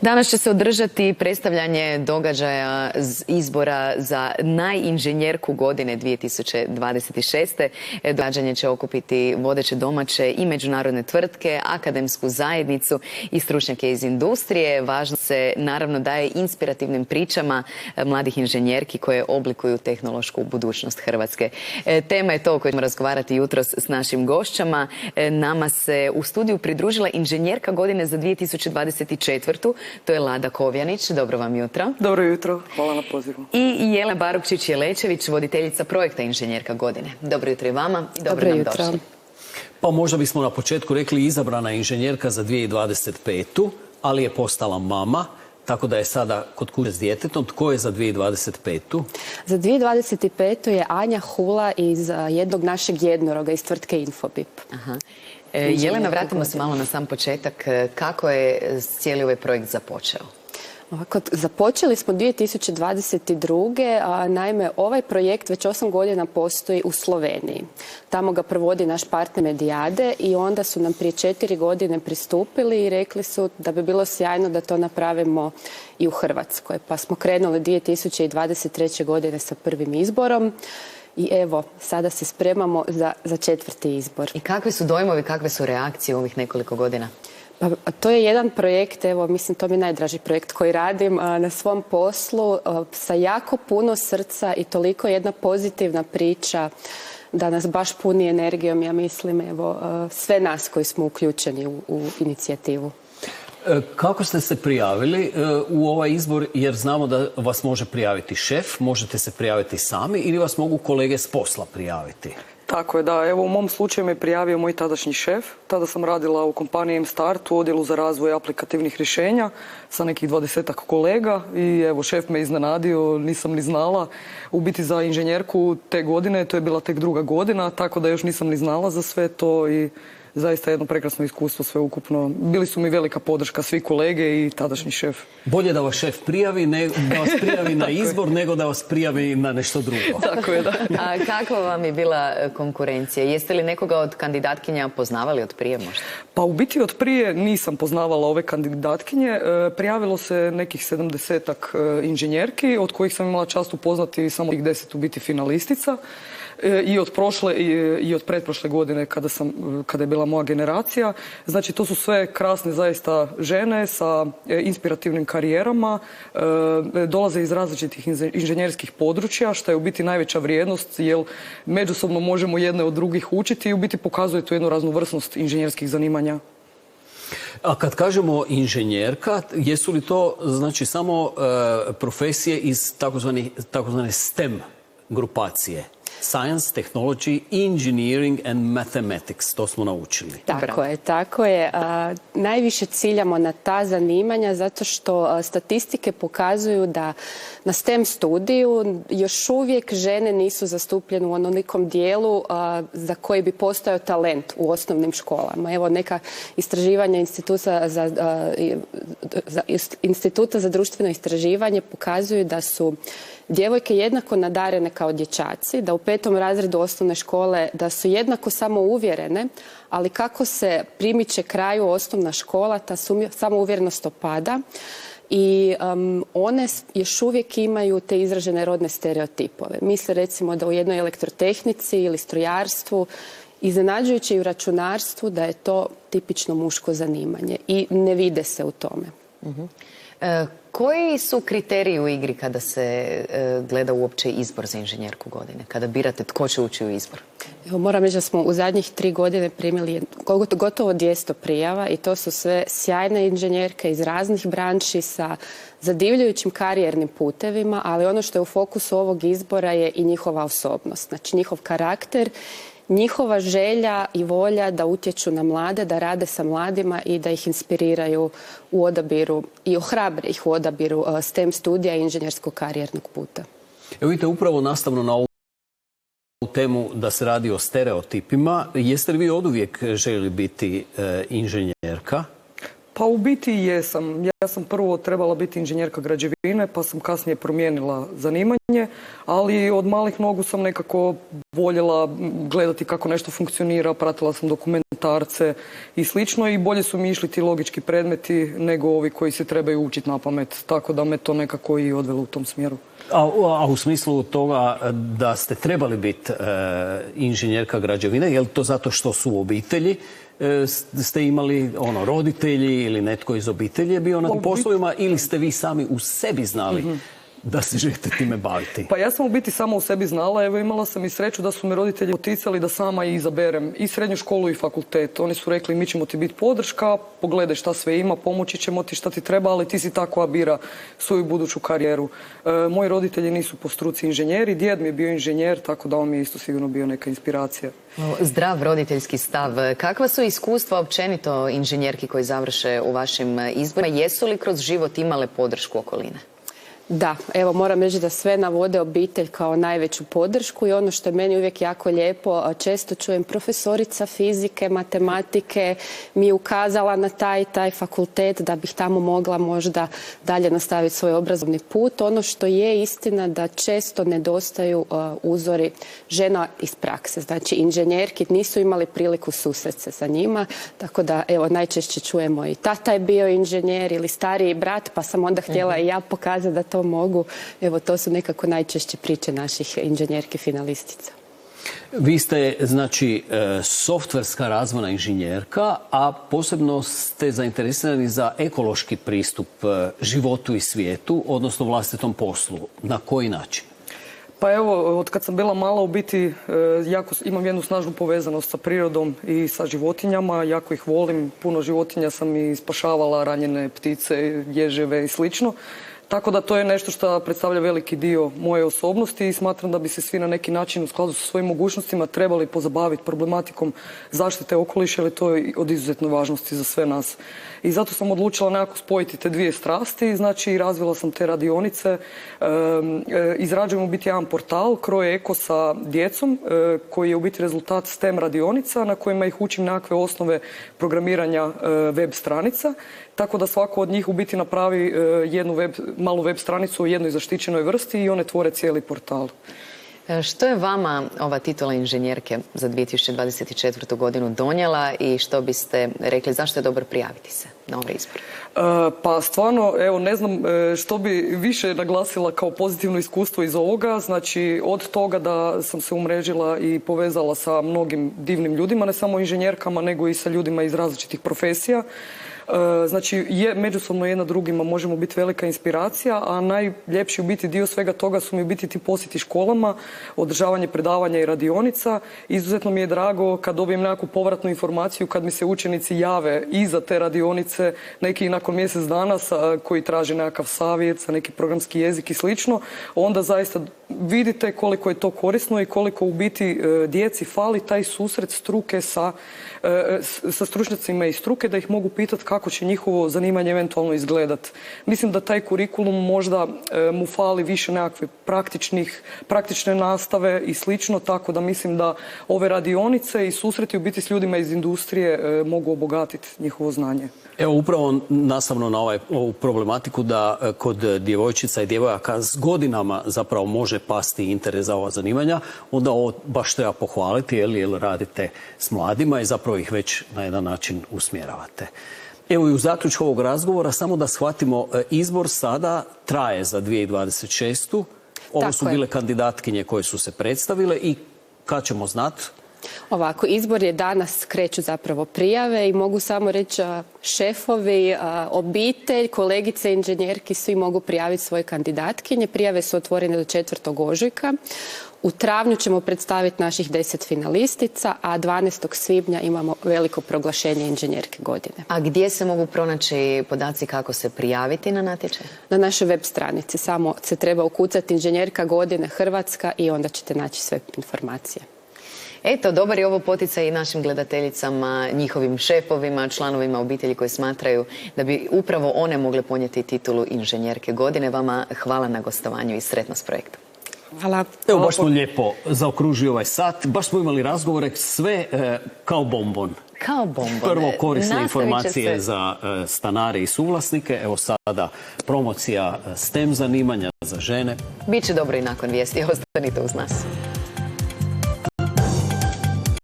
Danas će se održati predstavljanje događaja izbora za najinženjerku godine 2026. Događanje će okupiti vodeće domaće i međunarodne tvrtke, akademsku zajednicu i stručnjake iz industrije. Važno se naravno daje inspirativnim pričama mladih inženjerki koje oblikuju tehnološku budućnost Hrvatske. Tema je to o kojoj ćemo razgovarati jutros s našim gošćama. Nama se u studiju pridružila inženjerka godine za 2024. To je Lada Kovjanić. Dobro vam jutro. Dobro jutro. Hvala na pozivu. I Jelena Barukčić-Jelečević, voditeljica projekta inženjerka godine. Dobro jutro i vama i dobro nam došli. Pa možda bismo na početku rekli izabrana inženjerka za 2025. ali je postala mama. Tako da je sada kod kuće s djetetom. Tko je za 2025? Za 2025. je Anja Hula iz jednog našeg jednoroga iz tvrtke Infobip. Jelena, vratimo se malo na sam početak. Kako je cijeli ovaj projekt započeo? Započeli smo 2022. Naime, ovaj projekt već 8 godina postoji u Sloveniji. Tamo ga provodi naš partner Medijade i onda su nam prije 4 godine pristupili i rekli su da bi bilo sjajno da to napravimo i u Hrvatskoj. Pa smo krenuli 2023. godine sa prvim izborom. I evo, sada se spremamo za 4. izbor. I kakvi su dojmovi, kakve su reakcije u ovih nekoliko godina? Pa, to je jedan projekt, evo, mislim, to mi je najdraži projekt koji radim na svom poslu, sa jako puno srca i toliko jedna pozitivna priča da nas baš puni energijom, ja mislim, evo, sve nas koji smo uključeni u inicijativu. Kako ste se prijavili u ovaj izbor, jer znamo da vas može prijaviti šef, možete se prijaviti sami ili vas mogu kolege s posla prijaviti? Tako je, da. Evo, u mom slučaju me prijavio moj tadašnji šef. Tada sam radila u kompaniji M-Start u odjelu za razvoj aplikativnih rješenja sa nekih 20-ak kolega i evo, šef me iznenadio, nisam ni znala. U biti za inženjerku te godine, to je bila tek 2. godina, tako da još nisam ni znala za sve to i zaista jedno prekrasno iskustvo sveukupno. Bili su mi velika podrška svi kolege i tadašnji šef. Bolje da vas šef prijavi, da vas prijavi na izbor, nego da vas prijavi na nešto drugo. Tako je, da. A kakva vam je bila konkurencija? Jeste li nekoga od kandidatkinja poznavali od prije možda? Pa u biti od prije nisam poznavala ove kandidatkinje. Prijavilo se nekih 70-ak inženjerki, od kojih sam imala čast upoznati samo 10 u biti finalistica. I od prošle i od pretprošle godine kada je bila moja generacija. Znači, to su sve krasne zaista žene sa inspirativnim karijerama, dolaze iz različitih inženjerskih područja, što je u biti najveća vrijednost, jer međusobno možemo jedne od drugih učiti i u biti pokazuje tu jednu raznovrsnost inženjerskih zanimanja. A kad kažemo inženjerka, jesu li to znači samo profesije iz takozvane STEM grupacije? Science, Technology, Engineering and Mathematics. To smo naučili. Tako je. Najviše ciljamo na ta zanimanja zato što statistike pokazuju da na STEM studiju još uvijek žene nisu zastupljene u onolikom dijelu za koji bi postojao talent u osnovnim školama. Evo, neka istraživanja Instituta za društveno istraživanje pokazuju da su djevojke jednako nadarene kao dječaci, da u 5. razredu osnovne škole da su jednako samouvjerene, ali kako se primiče kraju osnovna škola, ta samouvjerenost opada i one još uvijek imaju te izražene rodne stereotipove. Misle recimo da u jednoj elektrotehnici ili strojarstvu, iznenađujuće i u računarstvu, da je to tipično muško zanimanje i ne vide se u tome. Koji su kriteriji u igri kada se gleda uopće izbor za inženjerku godine? Kada birate tko će ući u izbor? Evo, moram reći da smo u zadnjih 3 godine primili gotovo 200 prijava i to su sve sjajne inženjerke iz raznih branši sa zadivljujućim karijernim putevima, ali ono što je u fokusu ovog izbora je i njihova osobnost, znači njihov karakter, njihova želja i volja da utječu na mlade, da rade sa mladima i da ih inspiriraju u odabiru i ohrabre ih u odabiru STEM studija i inženjerskog karijernog puta. Evo vidite, upravo nastavno na ovu temu da se radi o stereotipima, jeste li vi oduvijek željeli biti inženjerka? Pa u biti jesam. Ja sam prvo trebala biti inženjerka građevine, pa sam kasnije promijenila zanimanje, ali od malih nogu sam nekako voljela gledati kako nešto funkcionira, pratila sam dokumentarce i slično i bolje su mi išli ti logički predmeti nego ovi koji se trebaju učiti na pamet, tako da me to nekako i odvelo u tom smjeru. A u smislu toga da ste trebali biti inženjerka građevine, je li to zato što su u obitelji? Ste imali roditelji ili netko iz obitelji je bio na tim poslovima ili ste vi sami u sebi znali da se želite time baviti? Pa ja sam u biti samo u sebi znala. Evo, imala sam i sreću da su me roditelji poticali da sama izaberem i srednju školu i fakultet. Oni su rekli mi ćemo ti biti podrška, pogledaj šta sve ima, pomoći ćemo ti šta ti treba, ali ti si ta koja bira svoju buduću karijeru. Moji roditelji nisu po struci inženjeri, djed mi je bio inženjer, tako da on mi je isto sigurno bio neka inspiracija. Zdrav roditeljski stav. Kakva su iskustva općenito inženjerki koji završe u vašim izborima? Jesu li kroz život imale podršku okoline? Da, evo moram reći da sve navode obitelj kao najveću podršku i ono što je meni uvijek jako lijepo, često čujem profesorica fizike, matematike mi je ukazala na taj fakultet da bih tamo mogla možda dalje nastaviti svoj obrazovni put. Ono što je istina da često nedostaju uzori žena iz prakse. Znači inženjerki nisu imali priliku susresti se sa njima, tako da evo najčešće čujemo i tata je bio inženjer ili stariji brat pa sam onda htjela i ja pokazati da to mogu. Evo, to su nekako najčešće priče naših inženjerki finalistica. Vi ste, znači, softverska razvojna inženjerka, a posebno ste zainteresirani za ekološki pristup životu i svijetu, odnosno vlastitom poslu. Na koji način? Pa evo, od kad sam bila mala, u biti imam jednu snažnu povezanost sa prirodom i sa životinjama. Jako ih volim. Puno životinja sam i spašavala, ranjene ptice, ježeve i slično. Tako da to je nešto što predstavlja veliki dio moje osobnosti i smatram da bi se svi na neki način u skladu sa svojim mogućnostima trebali pozabaviti problematikom zaštite okoliša, jer to je od izuzetne važnosti za sve nas. I zato sam odlučila nekako spojiti te dvije strasti, znači razvila sam te radionice, izrađujem u biti jedan portal Kroje Eko sa djecom, koji je u biti rezultat STEM radionica na kojima ih učim nekakve osnove programiranja web stranica. Tako da svako od njih u biti napravi jednu malu web stranicu o jednoj zaštićenoj vrsti i one tvore cijeli portal. Što je vama ova titula inženjerke za 2024. godinu donijela i što biste rekli, zašto je dobro prijaviti se na ovaj izbor? Pa stvarno, evo, ne znam što bi više naglasila kao pozitivno iskustvo iz ovoga. Znači, od toga da sam se umrežila i povezala sa mnogim divnim ljudima, ne samo inženjerkama, nego i sa ljudima iz različitih profesija. Znači, međusobno jedna drugima možemo biti velika inspiracija, a najljepši u biti dio svega toga su mi u biti ti posjeti školama, održavanje predavanja i radionica. Izuzetno mi je drago kad dobijem nekakvu povratnu informaciju, kad mi se učenici jave iza te radionice, neki nakon mjesec dana koji traže nekakav savjet sa neki programski jezik i slično, onda zaista vidite koliko je to korisno i koliko u biti djeci fali taj susret struke sa stručnjacima iz struke, da ih mogu pitati kako će njihovo zanimanje eventualno izgledati. Mislim da taj kurikulum možda mu fali više nekakve praktične nastave i slično, tako da mislim da ove radionice i susreti u biti s ljudima iz industrije mogu obogatiti njihovo znanje. Evo, upravo nastavno na ovu problematiku da kod djevojčica i djevojaka s godinama zapravo može pasti interes za ova zanimanja, onda ovo baš treba pohvaliti, jer radite s mladima i zapravo ih već na jedan način usmjeravate. Evo i u zaključku ovog razgovora, samo da shvatimo, izbor sada traje za 2026. Ovo su bile kandidatkinje koje su se predstavile i kad ćemo znati? Ovako, izbor je danas, kreću zapravo prijave i mogu samo reći šefovi, obitelj, kolegice, inženjerki, svi mogu prijaviti svoje kandidatkinje. Prijave su otvorene do 4. ožujka. U travnju ćemo predstaviti naših 10 finalistica, a 12. svibnja imamo veliko proglašenje inženjerke godine. A gdje se mogu pronaći podaci kako se prijaviti na natječaj? Na našoj web stranici. Samo se treba ukucati inženjerka godine Hrvatska i onda ćete naći sve informacije. Eto, dobar je ovo poticaj i našim gledateljicama, njihovim šefovima, članovima obitelji koji smatraju da bi upravo one mogle ponijeti titulu inženjerke godine. Vama hvala na gostovanju i sretno s projektom. Hvala. Evo, baš smo lijepo zaokružili ovaj sat. Baš smo imali razgovore sve kao bombon. Kao bombone. Prvo korisne Nastavit će informacije se- za stanare i suvlasnike. Evo sada promocija STEM zanimanja za žene. Biće dobro i nakon vijesti. Ostanite uz nas.